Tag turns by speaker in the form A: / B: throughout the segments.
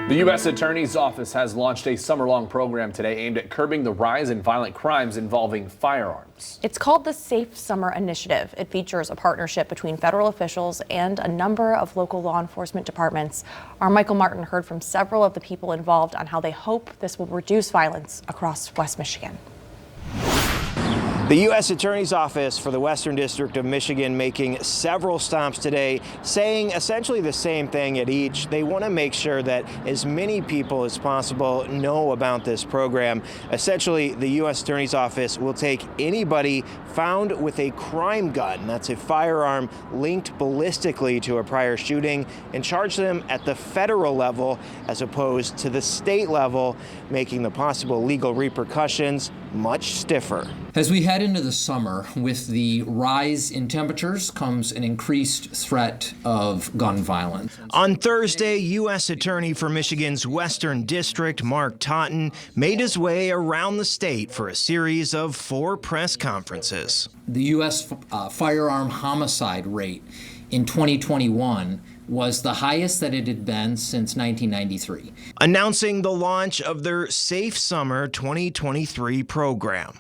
A: The U.S. Attorney's Office has launched a summer-long program today aimed at curbing the rise in violent crimes involving firearms.
B: It's called the Safe Summer Initiative. It features a partnership between federal officials and a number of local law enforcement departments. Our Michael Martin heard from several of the people involved on how they hope this will reduce violence across West Michigan.
C: The U.S. Attorney's Office for the Western District of Michigan making several stops today, saying essentially the same thing at each. They want to make sure that as many people as possible know about this program. Essentially, the U.S. Attorney's Office will take anybody found with a crime gun, that's a firearm linked ballistically to a prior shooting, and charge them at the federal level as opposed to the state level, making the possible legal repercussions much stiffer.
D: As we head into the summer, with the rise in temperatures comes an increased threat of gun violence.
C: On Thursday, U.S. Attorney for Michigan's Western District, Mark Totten, made his way around the state for a series of 4 press conferences.
D: The U.S. Firearm homicide rate in 2021 was the highest that it had been since 1993.
C: Announcing the launch of their Safe Summer 2023 program.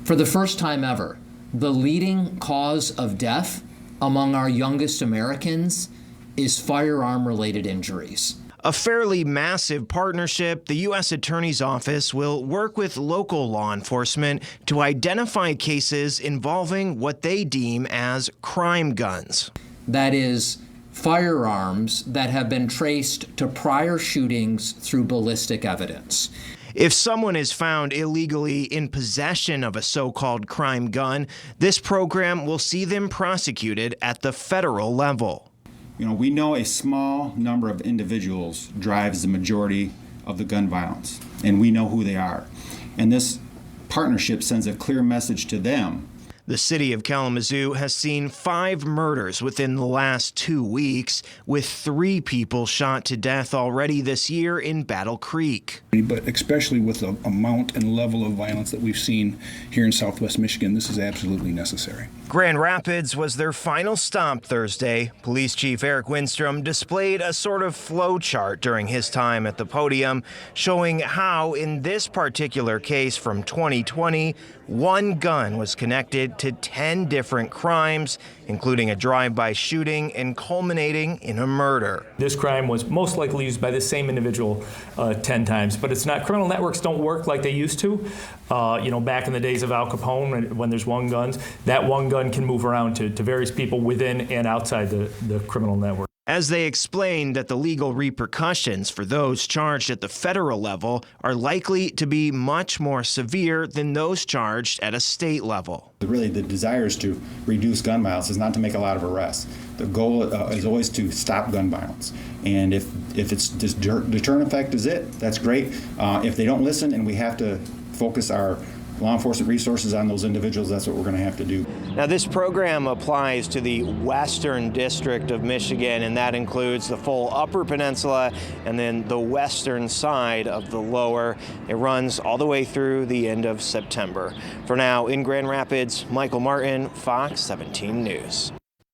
D: For the first time ever, the leading cause of death among our youngest Americans is firearm-related injuries.
C: A fairly massive partnership, the U.S. Attorney's Office will work with local law enforcement to identify cases involving what they deem as crime guns.
D: That is, firearms that have been traced to prior shootings through ballistic evidence.
C: If someone is found illegally in possession of a so-called crime gun, this program will see them prosecuted at the federal level.
E: You know, we know a small number of individuals drives the majority of the gun violence, and we know who they are. And this partnership sends a clear message to them.
C: The city of Kalamazoo has seen 5 murders within the last 2 weeks, with 3 people shot to death already this year in Battle Creek.
F: But especially with the amount and level of violence that we've seen here in Southwest Michigan, this is absolutely necessary.
C: Grand Rapids was their final stop Thursday. Police Chief Eric Winstrom displayed a sort of flow chart during his time at the podium, showing how, in this particular case from 2020, 1 gun was connected to 10 different crimes, including a drive-by shooting and culminating in a murder.
G: This crime was most likely used by the same individual 10 times, but it's not. Criminal networks don't work like they used to. Back in the days of Al Capone, when there's 1 gun, that 1 gun can move around to various people within and outside the criminal network.
C: As they explained that the legal repercussions for those charged at the federal level are likely to be much more severe than those charged at a state level.
E: Really, the desire is to reduce gun violence, is not to make a lot of arrests. The goal is always to stop gun violence. And if it's this deterrent effect is it, that's great. If they don't listen and we have to focus our law enforcement resources on those individuals, that's what we're going to have to do.
C: Now, this program applies to the Western District of Michigan, and that includes the full Upper Peninsula and then the western side of the Lower. It runs all the way through the end of September. For now, in Grand Rapids, Michael Martin, Fox 17 News.